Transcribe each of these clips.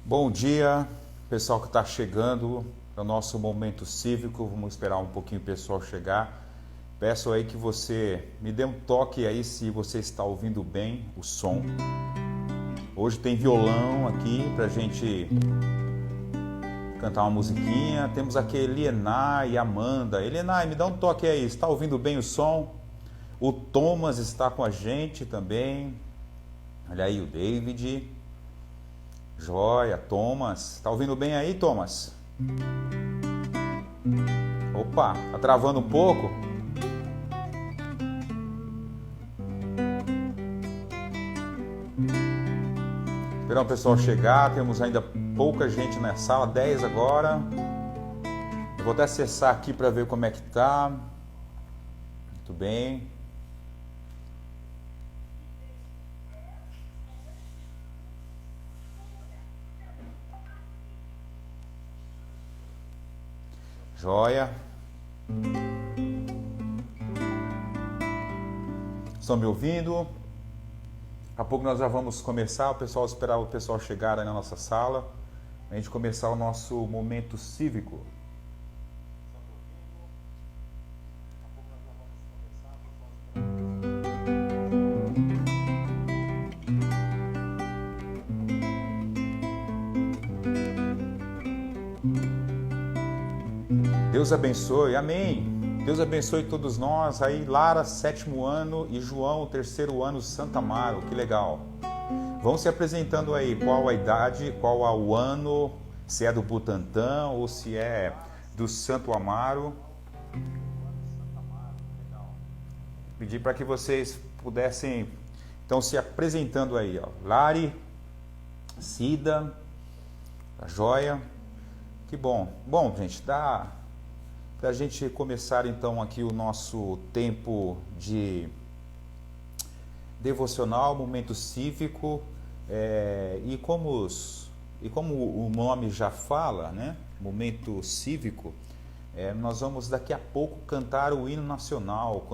Bom dia, pessoal que está chegando no nosso momento cívico. Vamos esperar um pouquinho o pessoal chegar. Peço aí que você me dê um toque aí se você está ouvindo bem o som. Hoje tem violão aqui para a gente cantar uma musiquinha. Temos aqui Elienay e Amanda. Elienay, me dá um toque aí, está ouvindo bem o som? O Thomas está com a gente também. Olha aí o David. Joia, Thomas. Tá ouvindo bem aí, Thomas? Opa, tá travando um pouco? Esperar o pessoal chegar, temos ainda pouca gente na sala, 10 agora. Eu vou até acessar aqui para ver como é que tá. Muito bem. Joia. Estão me ouvindo? Daqui a pouco nós já vamos começar. O pessoal esperar o pessoal chegar aí na nossa sala. A gente começar o nosso momento cívico. Deus abençoe, amém. Deus abençoe todos nós. Aí Lara, 7º ano, e João, 3º ano, Santa Amaro, que legal. Vão se apresentando aí, qual a idade, qual o ano, se é do Butantã ou se é do Santo Amaro. Pedir para que vocês pudessem, então, se apresentando aí, ó. Lari, Cida, a Joia, que bom. Bom, gente, dá para a gente começar então aqui o nosso tempo de devocional, momento cívico, e como o nome já fala, né? Momento cívico, nós vamos daqui a pouco cantar o hino nacional,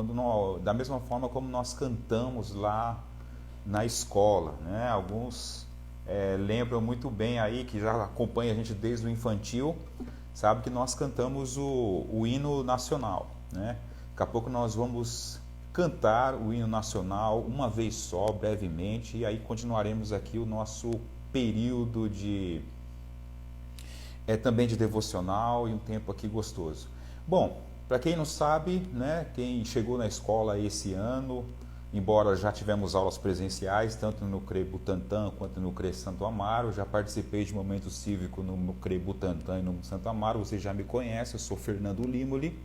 da mesma forma como nós cantamos lá na escola, né? Alguns lembram muito bem aí, que já acompanha a gente desde o infantil, sabe que nós cantamos o hino nacional, né? Daqui a pouco nós vamos cantar o hino nacional uma vez só, brevemente, e aí continuaremos aqui o nosso período também de devocional e um tempo aqui gostoso. Bom, para quem não sabe, né, quem chegou na escola esse ano, embora já tivemos aulas presenciais, tanto no CRE Butantã quanto no CRE Santo Amaro, já participei de momento cívico no CRE Butantã e no Santo Amaro, você já me conhece, eu sou Fernando Limoli,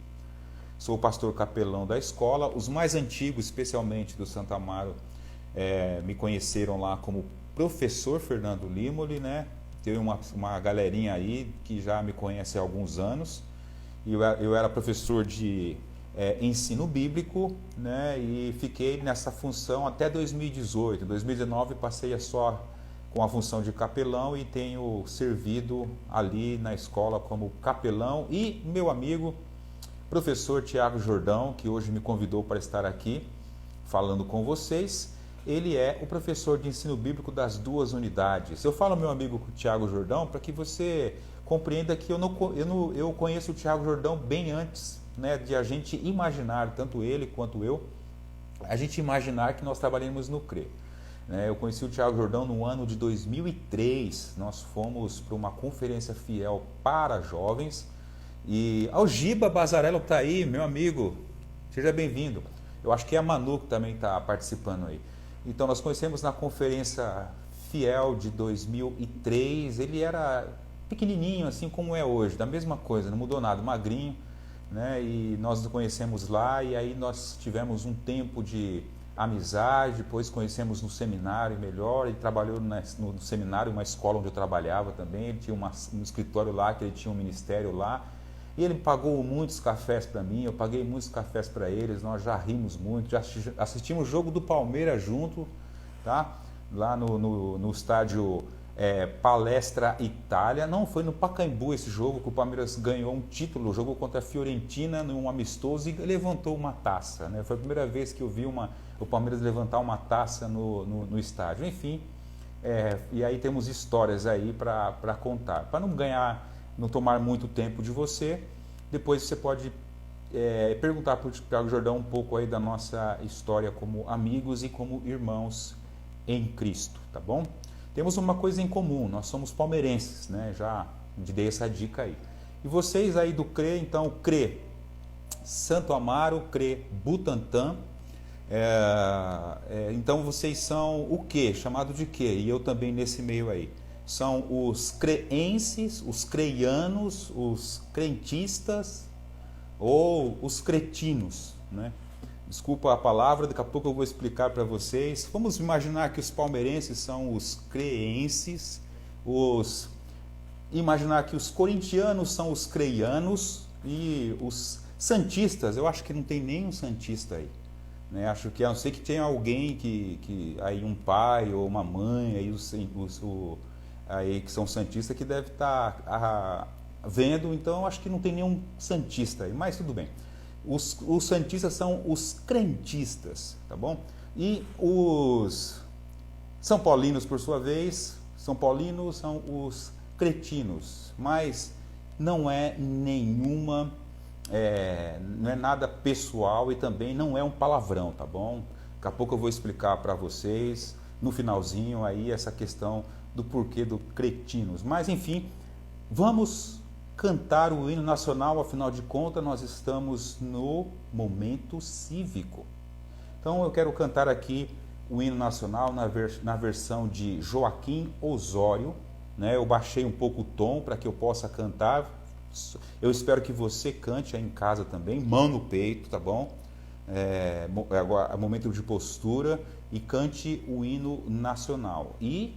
sou o pastor capelão da escola. Os mais antigos, especialmente do Santo Amaro, me conheceram lá como professor Fernando Limoli, né? Tem uma galerinha aí que já me conhece há alguns anos, e eu era professor de ensino bíblico, né, e fiquei nessa função até 2018. Em 2019 passei só com a função de capelão e tenho servido ali na escola como capelão. E meu amigo, professor Tiago Jordão, que hoje me convidou para estar aqui falando com vocês, ele é o professor de ensino bíblico das duas unidades. Eu falo meu amigo Tiago Jordão para que você compreenda que eu conheço o Tiago Jordão bem antes, né, de a gente imaginar, tanto ele quanto eu, a gente imaginar que nós trabalhamos no CRE. Eu conheci o Tiago Jordão no ano de 2003, nós fomos para uma conferência fiel para jovens, e Algiba Bazarello está aí, meu amigo, seja bem-vindo. Eu acho que é a Manu que também está participando aí. Então nós conhecemos na conferência fiel de 2003, ele era pequenininho, assim como é hoje, da mesma coisa, não mudou nada, magrinho, né? E nós nos conhecemos lá, e aí nós tivemos um tempo de amizade, depois conhecemos no seminário melhor. Ele trabalhou no seminário, uma escola onde eu trabalhava também, ele tinha um escritório lá, que ele tinha um ministério lá, e ele pagou muitos cafés para mim, eu paguei muitos cafés para eles, nós já rimos muito, já assistimos o jogo do Palmeiras junto, tá? Lá no estádio Palestra Itália. Não, foi no Pacaembu esse jogo que o Palmeiras ganhou um título, jogou contra a Fiorentina num amistoso e levantou uma taça, né? Foi a primeira vez que eu vi o Palmeiras levantar uma taça no estádio. Enfim, E aí temos histórias aí para contar. Para não tomar muito tempo de você, depois você pode perguntar para o Thiago Jordão um pouco aí da nossa história como amigos e como irmãos em Cristo, tá bom? Temos uma coisa em comum, nós somos palmeirenses, né? Já te dei essa dica aí. E vocês aí do CRE, então, CRE Santo Amaro, CRE Butantã, então vocês são o quê? Chamado de quê? E eu também nesse meio aí. São os creenses, os creianos, os crentistas ou os cretinos, né? Desculpa a palavra, daqui a pouco eu vou explicar para vocês. Vamos imaginar que os palmeirenses são os creenses, imaginar que os corintianos são os creianos e os santistas, eu acho que não tem nenhum santista aí, né? Acho que a não ser que tenha alguém aí um pai ou uma mãe aí, aí que são santistas que deve estar vendo, então acho que não tem nenhum santista aí, mas tudo bem. Os santistas são os crentistas, tá bom? E os são paulinos, por sua vez, são paulinos são os cretinos, mas não é nenhuma, não é nada pessoal e também não é um palavrão, tá bom? Daqui a pouco eu vou explicar para vocês, no finalzinho aí, essa questão do porquê do cretinos. Mas enfim, vamos cantar o hino nacional, afinal de contas nós estamos no momento cívico. Então eu quero cantar aqui o hino nacional na versão de Joaquim Osório, né? Eu baixei um pouco o tom para que eu possa cantar. Eu espero que você cante aí em casa também, mão no peito, tá bom? Agora, momento de postura, e cante o hino nacional. E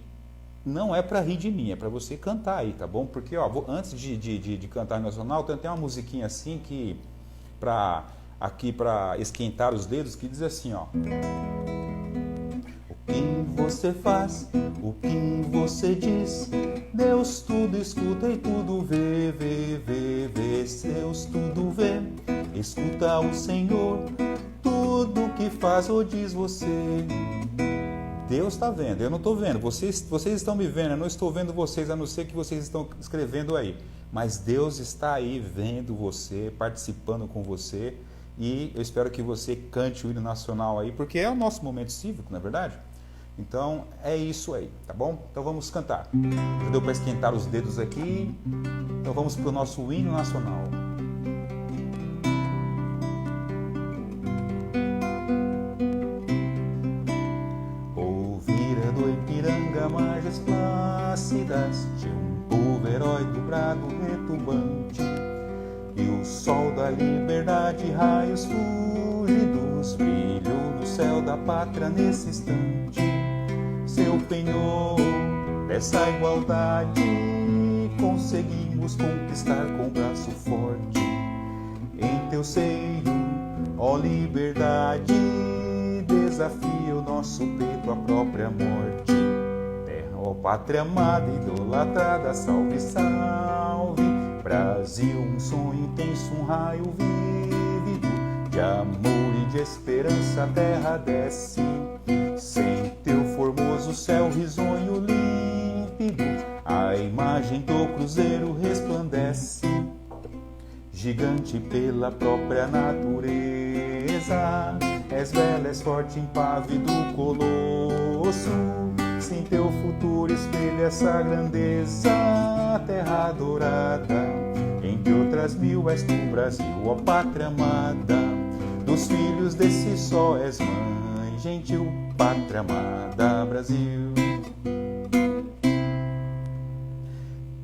não é para rir de mim, é para você cantar aí, tá bom? Porque antes de cantar nacional, tem até uma musiquinha assim que para esquentar os dedos, que diz assim, ó: o que você faz, o que você diz, Deus tudo escuta e tudo vê, Deus tudo vê, escuta o Senhor, tudo que faz ou diz você. Deus está vendo, eu não estou vendo, vocês estão me vendo, eu não estou vendo vocês, a não ser que vocês estão escrevendo aí, mas Deus está aí vendo você, participando com você, e eu espero que você cante o hino nacional aí, porque é o nosso momento cívico, não é verdade? Então é isso aí, tá bom? Então vamos cantar. Já deu para esquentar os dedos aqui, então vamos para o nosso hino nacional. Margens plácidas de um povo herói do brado retumbante, e o sol da liberdade, raios fúlgidos, brilhou no céu da pátria nesse instante. Seu penhor dessa igualdade conseguimos conquistar com braço forte. Em teu seio, ó liberdade, desafia o nosso peito à própria morte. Ó pátria amada, idolatrada, salve, salve, Brasil, um sonho intenso, um raio vívido, de amor e de esperança a terra desce, sem teu formoso céu risonho límpido, a imagem do cruzeiro resplandece, gigante pela própria natureza, és bela, és forte, impávido colosso, sem teu futuro espelha essa grandeza, terra dourada, entre outras mil és tu, Brasil, ó pátria amada, dos filhos desse sol és mãe, gentil pátria amada, Brasil.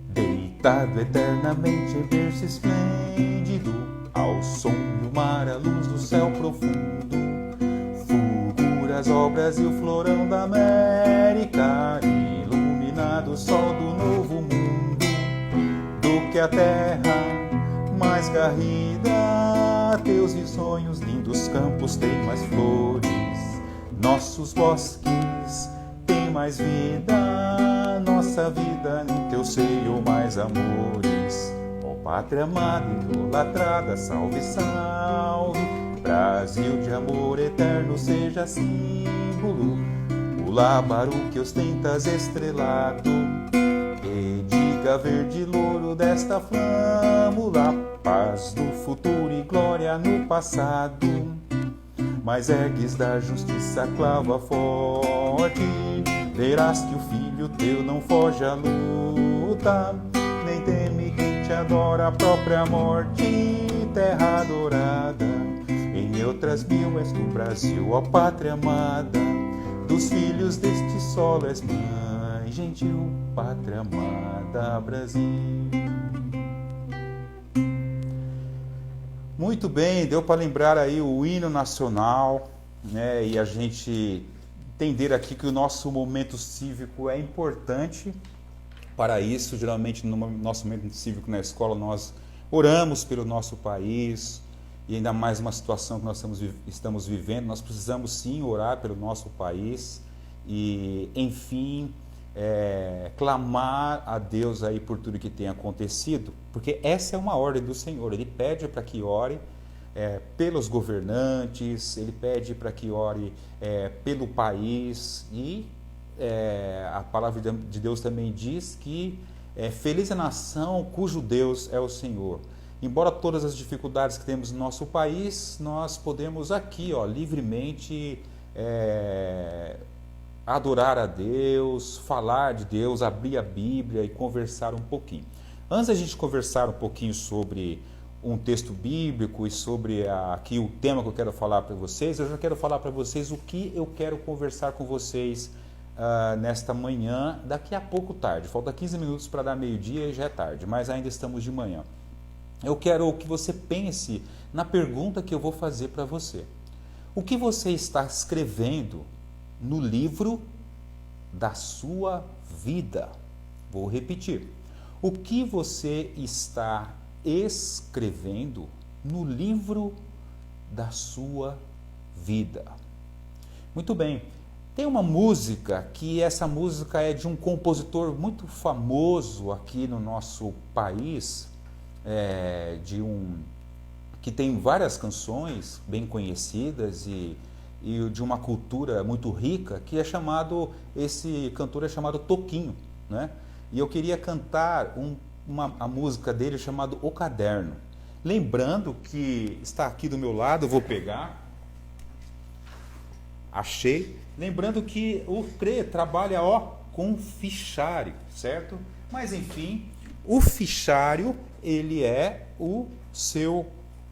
Deitado eternamente em berço esplêndido, ao som do mar, a luz do céu profundo, ó Brasil, florão da América, iluminado o sol do novo mundo, do que a terra mais garrida, teus risonhos, lindos campos têm mais flores, nossos bosques têm mais vida, nossa vida em teu seio mais amores, ó pátria amada, idolatrada, salve, salve, Brasil de amor eterno seja símbolo, o lábaro que ostentas estrelado, e diga verde louro desta flâmula, paz do futuro e glória no passado. Mas ergues da justiça a clava forte, verás que o filho teu não foge à luta, nem teme quem te adora a própria morte. Terra adorada, em outras mil és tu, Brasil, ó pátria amada, dos filhos deste solo és mãe, gentil pátria amada, Brasil. Muito bem, deu para lembrar aí o hino nacional, né? E a gente entender aqui que o nosso momento cívico é importante para isso. Geralmente no nosso momento cívico na escola nós oramos pelo nosso país, e ainda mais uma situação que nós estamos vivendo, nós precisamos sim orar pelo nosso país e, enfim, clamar a Deus aí por tudo que tem acontecido, porque essa é uma ordem do Senhor. Ele pede para que ore pelos governantes, ele pede para que ore pelo país, e a palavra de Deus também diz que feliz a nação cujo Deus é o Senhor. Embora todas as dificuldades que temos no nosso país, nós podemos aqui livremente adorar a Deus, falar de Deus, abrir a Bíblia e conversar um pouquinho. Antes da gente conversar um pouquinho sobre um texto bíblico e sobre aqui o tema que eu quero falar para vocês, eu já quero falar para vocês o que eu quero conversar com vocês nesta manhã, daqui a pouco tarde. Falta 15 minutos para dar meio-dia e já é tarde, mas ainda estamos de manhã. Eu quero que você pense na pergunta que eu vou fazer para você. O que você está escrevendo no livro da sua vida? Vou repetir. O que você está escrevendo no livro da sua vida? Muito bem. Tem uma música que essa música é de um compositor muito famoso aqui no nosso país, que tem várias canções bem conhecidas e de uma cultura muito rica, que esse cantor é chamado Toquinho, né? E eu queria cantar a música dele chamada O Caderno. Lembrando que está aqui do meu lado, eu vou pegar, achei. Lembrando que o CRE trabalha com fichário, certo? Mas enfim, o fichário, ele é o seu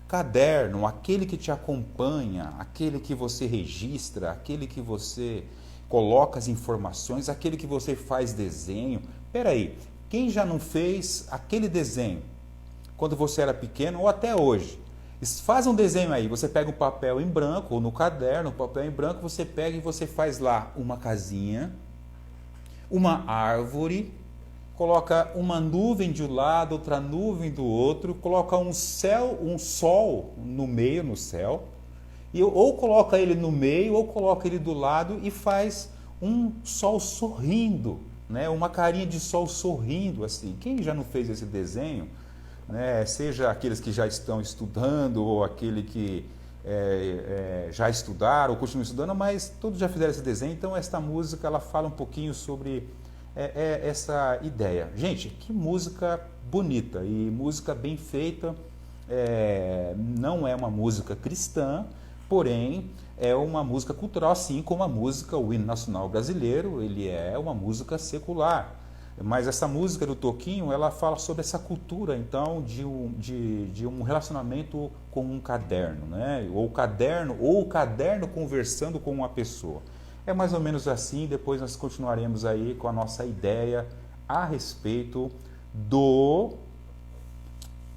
caderno, aquele que te acompanha, aquele que você registra, aquele que você coloca as informações, aquele que você faz desenho. Peraí, quem já não fez aquele desenho quando você era pequeno ou até hoje? Faz um desenho aí, você pega um papel em branco, ou no caderno, um papel em branco, você pega e você faz lá uma casinha, uma árvore, coloca uma nuvem de um lado, outra nuvem do outro, coloca um sol no meio, no céu, e ou coloca ele no meio, ou coloca ele do lado e faz um sol sorrindo, né? Uma carinha de sol sorrindo assim. Quem já não fez esse desenho? Né, seja aqueles que já estão estudando ou aquele que já estudaram ou continuam estudando, mas todos já fizeram esse desenho. Então esta música ela fala um pouquinho sobre essa ideia. Gente, que música bonita e música bem feita. Não é uma música cristã, porém é uma música cultural, assim como a música, o hino nacional brasileiro, ele é uma música secular. Mas essa música do Toquinho, ela fala sobre essa cultura, então, de um relacionamento com um caderno, né? Ou o caderno conversando com uma pessoa. É mais ou menos assim, depois nós continuaremos aí com a nossa ideia a respeito do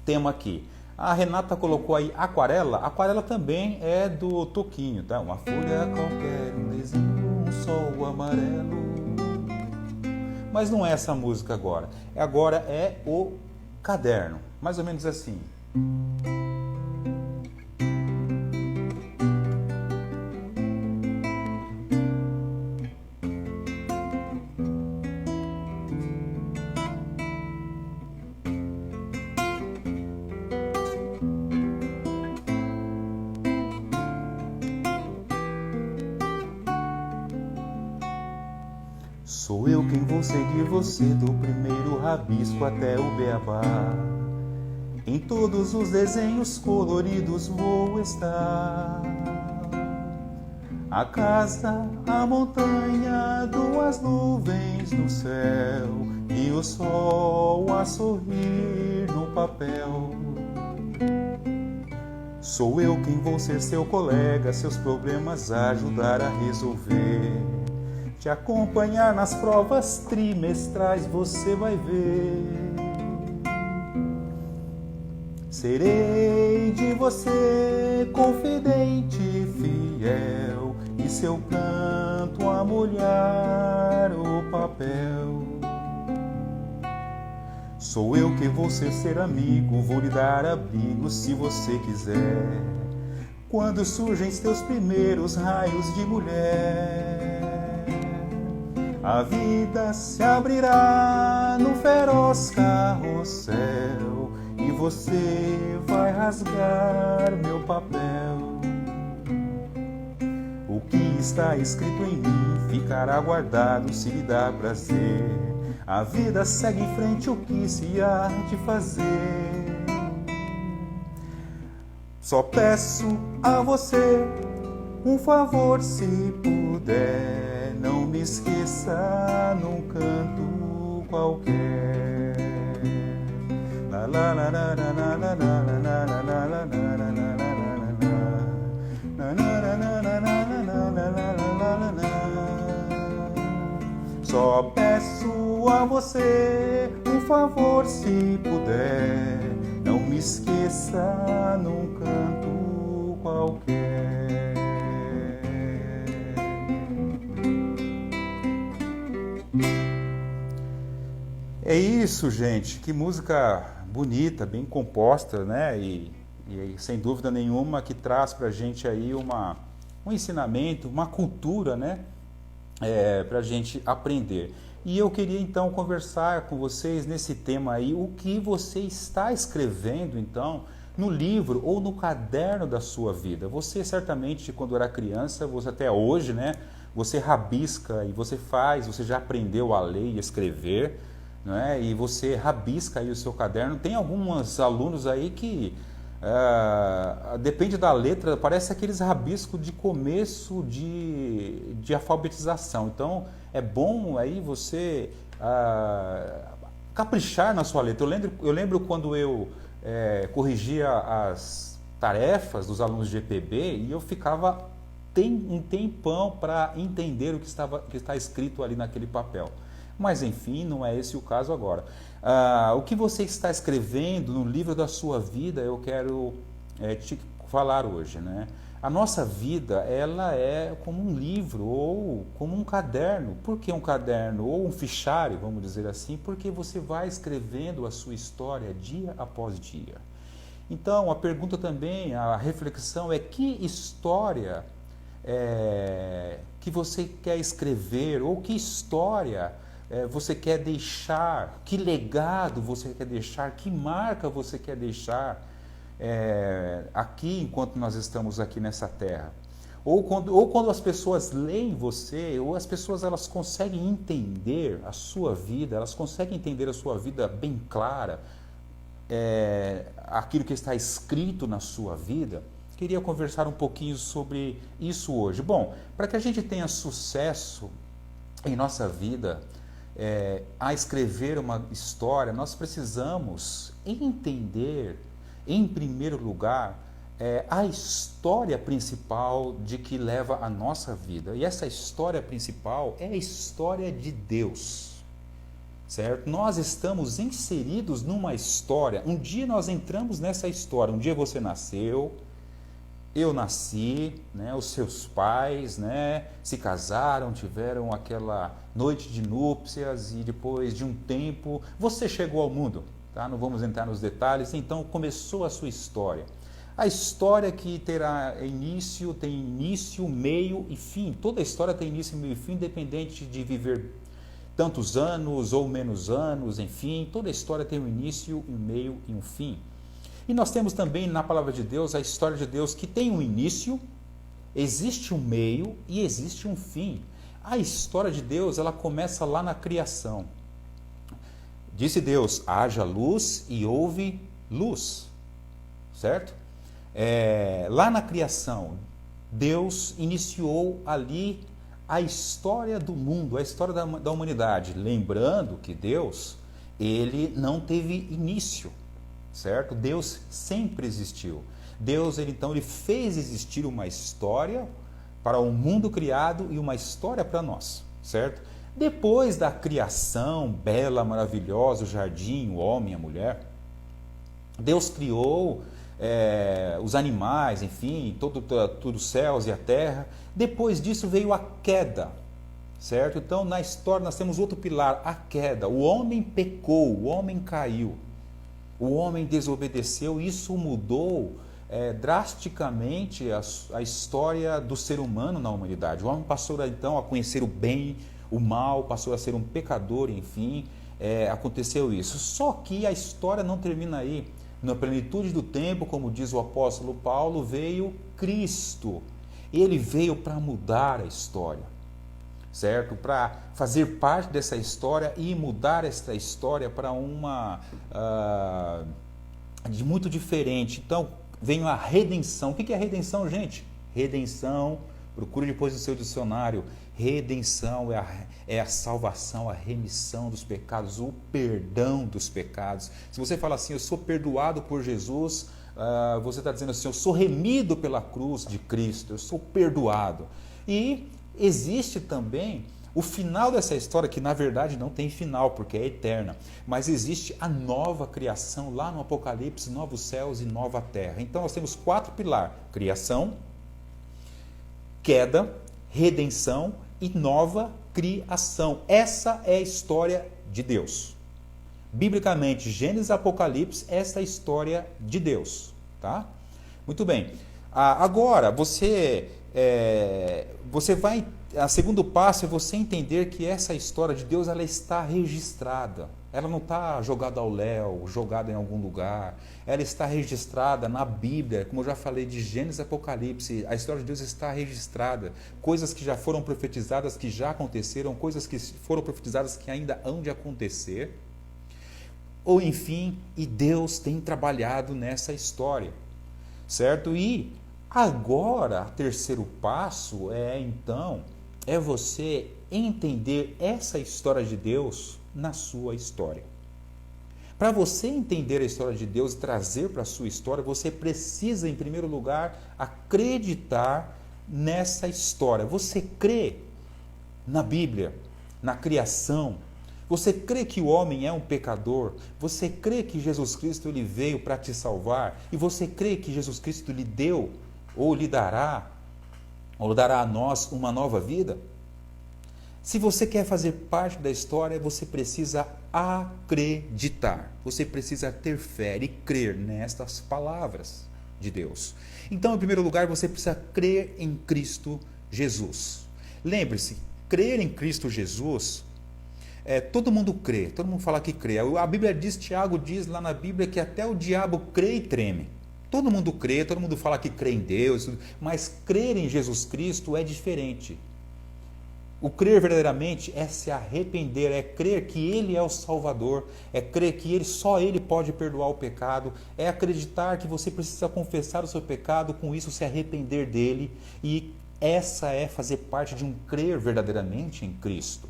tema aqui. A Renata colocou aí aquarela. Aquarela também é do Toquinho, tá? Uma folha qualquer, um desenho, um sol amarelo. Mas não é essa música agora. Agora é o caderno. Mais ou menos assim. Sou eu quem vou seguir você do primeiro rabisco até o beabá. Em todos os desenhos coloridos vou estar. A casa, a montanha, duas nuvens no céu e o sol a sorrir no papel. Sou eu quem vou ser seu colega, seus problemas ajudar a resolver. Te acompanhar nas provas trimestrais, você vai ver. Serei de você confidente e fiel, e seu canto a molhar o papel. Sou eu que vou ser amigo, vou lhe dar abrigo se você quiser. Quando surgem teus primeiros raios de mulher, a vida se abrirá no feroz carrossel e você vai rasgar meu papel. O que está escrito em mim ficará guardado se lhe dá prazer. A vida segue em frente, o que se há de fazer? Só peço a você um favor, se puder, não me esqueça num canto qualquer. La la la la la la la la la la la la la. Só peço a você um favor, se puder, não me esqueça num canto qualquer. É isso, gente. Que música bonita, bem composta, né? E sem dúvida nenhuma que traz pra gente aí um ensinamento, uma cultura, né? Para a gente aprender. E eu queria então conversar com vocês nesse tema aí, o que você está escrevendo então no livro ou no caderno da sua vida. Você certamente, quando era criança, você até hoje, né, você rabisca e você já aprendeu a ler e escrever, né, e você rabisca aí o seu caderno. Tem alguns alunos aí que depende da letra, parece aqueles rabiscos de começo de alfabetização. Então é bom aí você caprichar na sua letra. Eu lembro quando eu corrigia as tarefas dos alunos de EPB e eu ficava um tempão para entender o que está escrito ali naquele papel. Mas enfim, não é esse o caso agora. O que você está escrevendo no livro da sua vida, eu quero te falar hoje, né? A nossa vida, ela é como um livro ou como um caderno. Por que um caderno? Ou um fichário, vamos dizer assim, porque você vai escrevendo a sua história dia após dia. Então, a pergunta também, a reflexão é: que história que você quer escrever, ou que história você quer deixar, que legado você quer deixar, que marca você quer deixar aqui enquanto nós estamos aqui nessa terra. Ou quando as pessoas leem você, ou as pessoas elas conseguem entender a sua vida, elas conseguem entender a sua vida bem clara, aquilo que está escrito na sua vida. Queria conversar um pouquinho sobre isso hoje. Bom, para que a gente tenha sucesso em nossa vida, a escrever uma história, nós precisamos entender, em primeiro lugar, a história principal de que leva a nossa vida. E essa história principal é a história de Deus, certo? Nós estamos inseridos numa história. Um dia nós entramos nessa história. Um dia você nasceu, eu nasci, né? Os seus pais, né, se casaram, tiveram aquela noite de núpcias e depois de um tempo você chegou ao mundo, tá? Não vamos entrar nos detalhes. Então começou a sua história. A história que terá início, tem início, meio e fim. Toda a história tem início, meio e fim, independente de viver tantos anos ou menos anos, enfim. Toda a história tem um início, um meio e um fim. E nós temos também na palavra de Deus a história de Deus que tem um início, existe um meio e existe um fim. A história de Deus, ela começa lá na criação. Disse Deus, haja luz e houve luz, certo? Lá na criação, Deus iniciou ali a história do mundo, a história da humanidade. Lembrando que Deus, ele não teve início, certo? Deus sempre existiu. Deus, ele fez existir uma história para o mundo criado e uma história para nós, certo? Depois da criação bela, maravilhosa, o jardim, o homem, a mulher, Deus criou os animais, enfim, tudo os céus e a terra. Depois disso veio a queda, certo? Então, na história nós temos outro pilar, a queda. O homem pecou, o homem caiu, o homem desobedeceu. Isso mudou drasticamente a história do ser humano na humanidade. O homem passou então a conhecer o bem, o mal, passou a ser um pecador, enfim, aconteceu isso. Só que a história não termina aí. Na plenitude do tempo, como diz o apóstolo Paulo, veio Cristo. Ele veio para mudar a história, certo? Para fazer parte dessa história e mudar essa história para uma de muito diferente. Então, vem a redenção. O que é redenção, gente? Redenção, procure depois no seu dicionário. Redenção é a salvação, a remissão dos pecados, o perdão dos pecados. Se você fala assim, eu sou perdoado por Jesus, você está dizendo assim, eu sou remido pela cruz de Cristo, eu sou perdoado. E existe também o final dessa história, que na verdade não tem final, porque é eterna, mas existe a nova criação lá no Apocalipse, novos céus e nova terra. Então nós temos 4 pilares: criação, queda, redenção e nova criação. Essa é a história de Deus. Biblicamente, Gênesis e Apocalipse, essa é a história de Deus. Tá? Muito bem. Agora, você vai... O segundo passo é você entender que essa história de Deus, ela está registrada. Ela não está jogada ao léu, jogada em algum lugar. Ela está registrada na Bíblia, como eu já falei, de Gênesis e Apocalipse. A história de Deus está registrada. Coisas que já foram profetizadas, que já aconteceram, coisas que foram profetizadas que ainda hão de acontecer. Ou enfim, e Deus tem trabalhado nessa história, certo? E agora, o terceiro passo é você entender essa história de Deus na sua história. Para você entender a história de Deus e trazer para a sua história, você precisa, em primeiro lugar, acreditar nessa história. Você crê na Bíblia, na criação. Você crê que o homem é um pecador? Você crê que Jesus Cristo ele veio para te salvar? E você crê que Jesus Cristo lhe deu, ou lhe dará a nós uma nova vida? Se você quer fazer parte da história, você precisa acreditar. Você precisa ter fé e crer nestas palavras de Deus. Então, em primeiro lugar, você precisa crer em Cristo Jesus. Lembre-se, crer em Cristo Jesus, todo mundo crê, todo mundo fala que crê. A Bíblia diz, Tiago diz lá na Bíblia que até o diabo crê e treme. Todo mundo crê, todo mundo fala que crê em Deus, mas crer em Jesus Cristo é diferente. O crer verdadeiramente é se arrepender, é crer que Ele é o Salvador, é crer que só Ele pode perdoar o pecado, é acreditar que você precisa confessar o seu pecado, com isso se arrepender dele, e essa é fazer parte de um crer verdadeiramente em Cristo.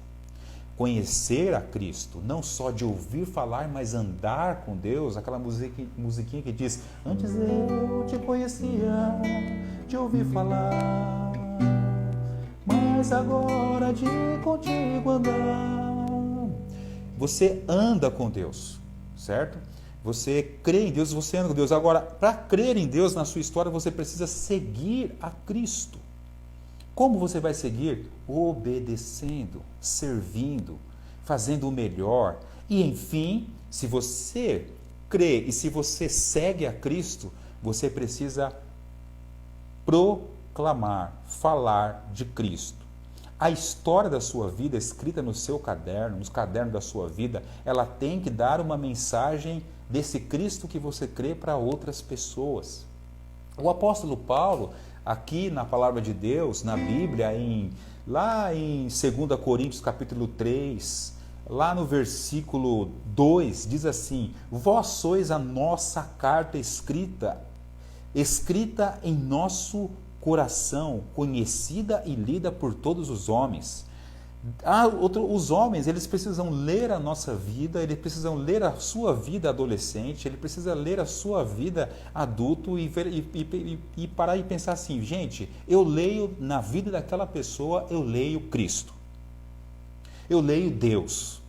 Conhecer a Cristo, não só de ouvir falar, mas andar com Deus, aquela musiquinha que diz, antes eu te conhecia, de ouvir falar, mas agora de contigo andar. Você anda com Deus, certo? Você crê em Deus, você anda com Deus. Agora, para crer em Deus na sua história, você precisa seguir a Cristo. Como você vai seguir? Obedecendo, servindo, fazendo o melhor. E, enfim, se você crê e se você segue a Cristo, você precisa proclamar, falar de Cristo. A história da sua vida, escrita no seu caderno, nos cadernos da sua vida, ela tem que dar uma mensagem desse Cristo que você crê para outras pessoas. O apóstolo Paulo, aqui na palavra de Deus, na Bíblia, em Lá em 2 Coríntios capítulo 3, lá no versículo 2, diz assim: vós sois a nossa carta escrita em nosso coração, conhecida e lida por todos os homens. Os homens, eles precisam ler a nossa vida, eles precisam ler a sua vida adolescente, ele precisa ler a sua vida adulto e parar e pensar assim: gente, eu leio na vida daquela pessoa, eu leio Cristo, eu leio Deus.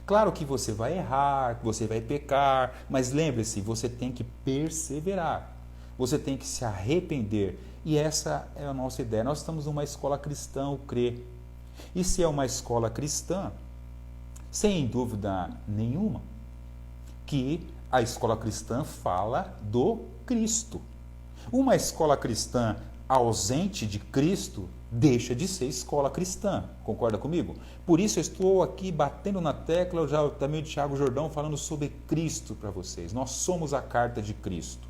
Claro que você vai errar, que você vai pecar, mas lembre-se, você tem que perseverar, você tem que se arrepender, e essa é a nossa ideia. Nós estamos numa escola cristã, o CRE. E se é uma escola cristã, sem dúvida nenhuma, que a escola cristã fala do Cristo. Uma escola cristã ausente de Cristo deixa de ser escola cristã, concorda comigo? Por isso eu estou aqui batendo na tecla, já também o Tiago Jordão falando sobre Cristo para vocês. Nós somos a carta de Cristo.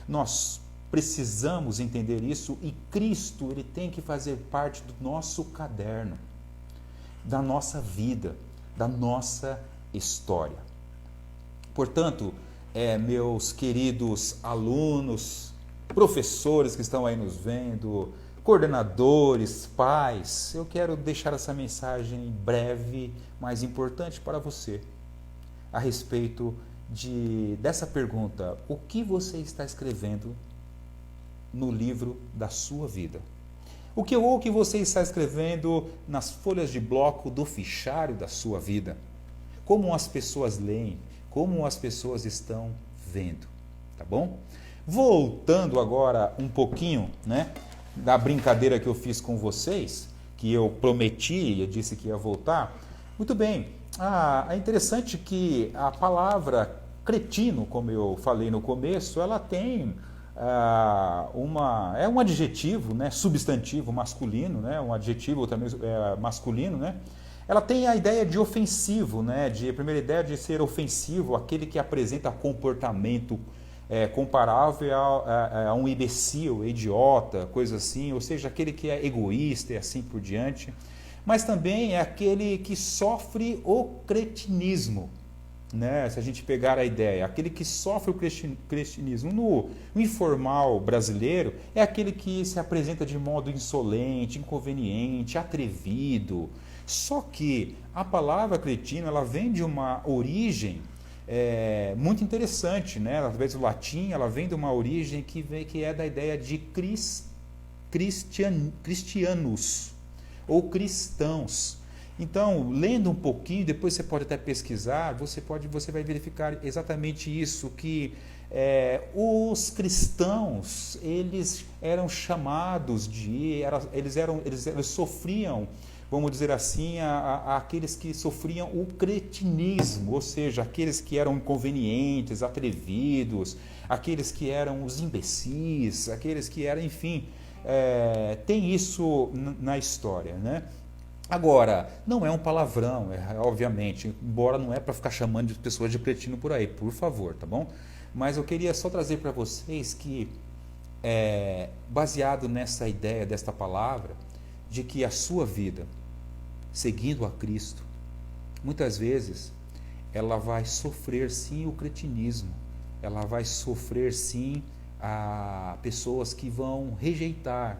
Nós precisamos entender isso, e Cristo, ele tem que fazer parte do nosso caderno, da nossa vida, da nossa história. Portanto, meus queridos alunos, professores que estão aí nos vendo, coordenadores, pais, eu quero deixar essa mensagem breve, mas importante para você, a respeito dessa pergunta: o que você está escrevendo no livro da sua vida? O que você está escrevendo nas folhas de bloco do fichário da sua vida? Como as pessoas leem? Como as pessoas estão vendo? Tá bom? Voltando agora um pouquinho, né, da brincadeira que eu fiz com vocês, que eu prometi, eu disse que ia voltar. Muito bem. É interessante que a palavra cretino, como eu falei no começo, ela tem um adjetivo, né, substantivo masculino, né, um adjetivo também masculino, né? Ela tem a ideia de ofensivo, né, a primeira ideia de ser ofensivo, aquele que apresenta comportamento comparável a um imbecil, idiota, coisa assim, ou seja, aquele que é egoísta e assim por diante. Mas também é aquele que sofre o cretinismo, né? Se a gente pegar a ideia, aquele que sofre o cretinismo no informal brasileiro é aquele que se apresenta de modo insolente, inconveniente, atrevido. Só que a palavra cretino, ela vem de uma origem muito interessante, né? Através do latim, ela vem de uma origem que é da ideia de cristianos ou cristãos. Então, lendo um pouquinho, depois você pode até pesquisar, você vai verificar exatamente isso, que os cristãos, eles eram chamados eles sofriam, vamos dizer assim, aqueles que sofriam o cretinismo, ou seja, aqueles que eram inconvenientes, atrevidos, aqueles que eram os imbecis, aqueles que eram, enfim, tem isso na história, né? Agora, não é um palavrão, obviamente, embora não é para ficar chamando de pessoas de cretino por aí, por favor, tá bom? Mas eu queria só trazer para vocês que, baseado nessa ideia desta palavra, de que a sua vida, seguindo a Cristo, muitas vezes ela vai sofrer sim o cretinismo, ela vai sofrer sim a pessoas que vão rejeitar,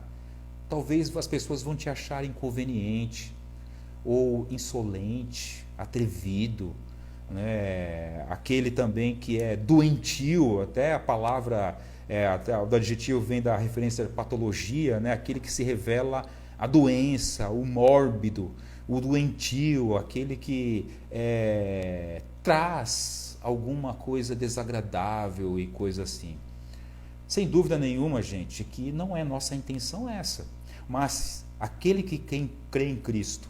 talvez as pessoas vão te achar inconveniente, ou insolente, atrevido, né? Aquele também que é doentio, até a palavra, até do adjetivo vem da referência à patologia, né? Aquele que se revela a doença, o mórbido, o doentio, aquele que traz alguma coisa desagradável e coisa assim. Sem dúvida nenhuma, gente, que não é nossa intenção essa, mas aquele que crê em Cristo,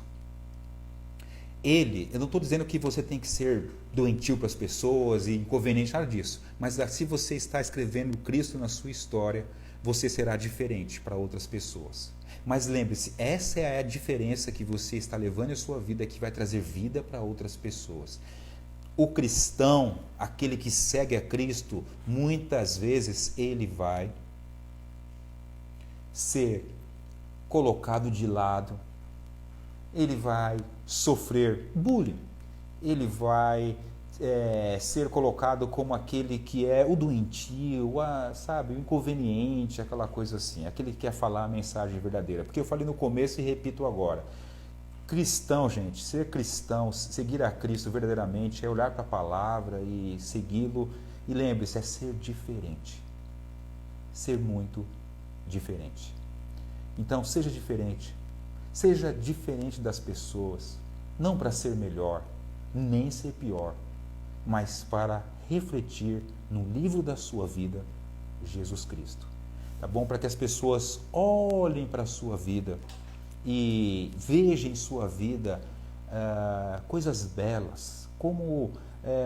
eu não estou dizendo que você tem que ser doentio para as pessoas e inconveniente, nada disso, mas se você está escrevendo Cristo na sua história, você será diferente para outras pessoas. Mas lembre-se, essa é a diferença que você está levando em sua vida, que vai trazer vida para outras pessoas. O cristão, aquele que segue a Cristo, muitas vezes ele vai ser colocado de lado, ele vai sofrer bullying, ele vai ser colocado como aquele que é o doentio, sabe, o inconveniente, aquela coisa assim, aquele que quer falar a mensagem verdadeira. Porque eu falei no começo e repito agora, cristão, gente, ser cristão, seguir a Cristo verdadeiramente é olhar para a palavra e segui-lo, e lembre-se, é ser diferente, ser muito diferente. Então, seja diferente das pessoas, não para ser melhor, nem ser pior, mas para refletir no livro da sua vida, Jesus Cristo. Tá bom? Para que as pessoas olhem para a sua vida e vejam em sua vida coisas belas, como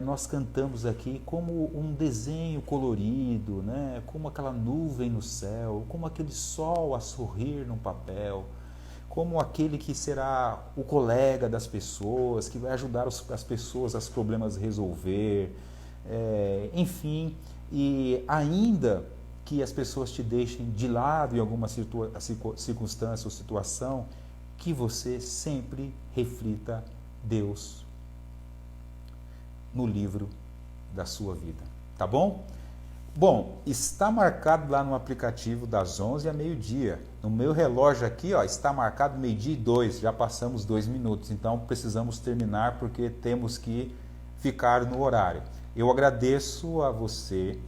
nós cantamos aqui, como um desenho colorido, né? Como aquela nuvem no céu, como aquele sol a sorrir num papel, como aquele que será o colega das pessoas, que vai ajudar as pessoas a os problemas resolver, enfim, e ainda que as pessoas te deixem de lado em alguma circunstância ou situação, que você sempre reflita Deus no livro da sua vida, tá bom? Bom, está marcado lá no aplicativo das 11 a meio-dia. No meu relógio aqui, ó, está marcado 12:02, já passamos 2 minutos, então precisamos terminar porque temos que ficar no horário. Eu agradeço a você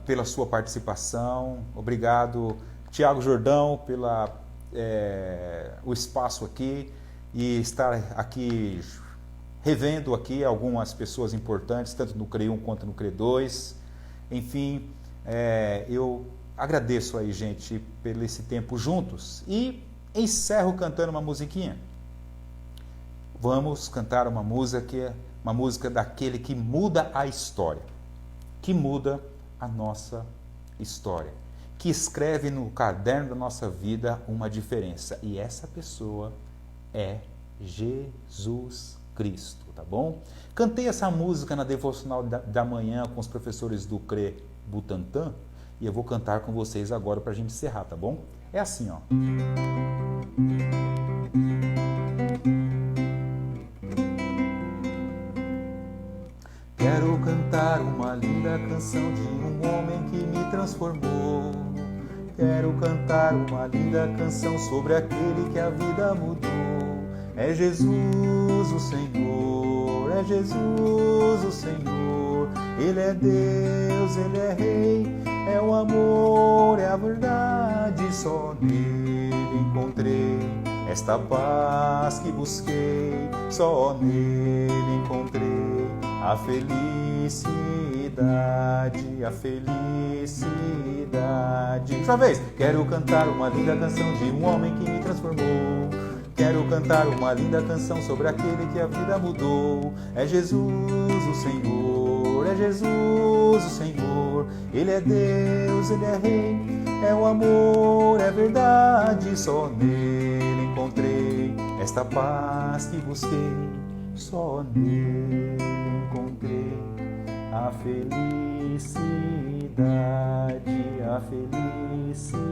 pela sua participação, obrigado Tiago Jordão o espaço aqui e estar aqui revendo aqui algumas pessoas importantes, tanto no CRE 1 quanto no CRE 2. Enfim, eu agradeço aí, gente, pelo esse tempo juntos e encerro cantando uma musiquinha. Vamos cantar uma música daquele que muda a história, que muda a nossa história, que escreve no caderno da nossa vida uma diferença. E essa pessoa é Jesus Cristo, tá bom? Cantei essa música na devocional da manhã com os professores do CRE Butantã e eu vou cantar com vocês agora para a gente encerrar, tá bom? É assim, ó. Quero cantar uma linda canção de um homem que me transformou. Quero cantar uma linda canção sobre aquele que a vida mudou. É Jesus o Senhor, é Jesus o Senhor. Ele é Deus, Ele é Rei, é o amor, é a verdade. Só nele encontrei esta paz que busquei. Só nele encontrei a felicidade, a felicidade. Outra vez, quero cantar uma linda canção de um homem que me transformou. Quero cantar uma linda canção sobre aquele que a vida mudou. É Jesus o Senhor, é Jesus o Senhor. Ele é Deus, Ele é Rei, é o amor, é verdade. Só nele encontrei esta paz que busquei. Só nele encontrei a felicidade, a felicidade.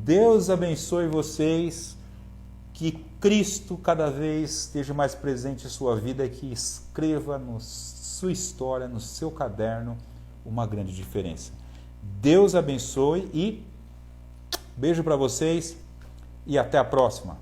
Deus abençoe vocês, que Cristo cada vez esteja mais presente em sua vida e que escreva na sua história, no seu caderno, uma grande diferença. Deus abençoe e beijo para vocês e até a próxima.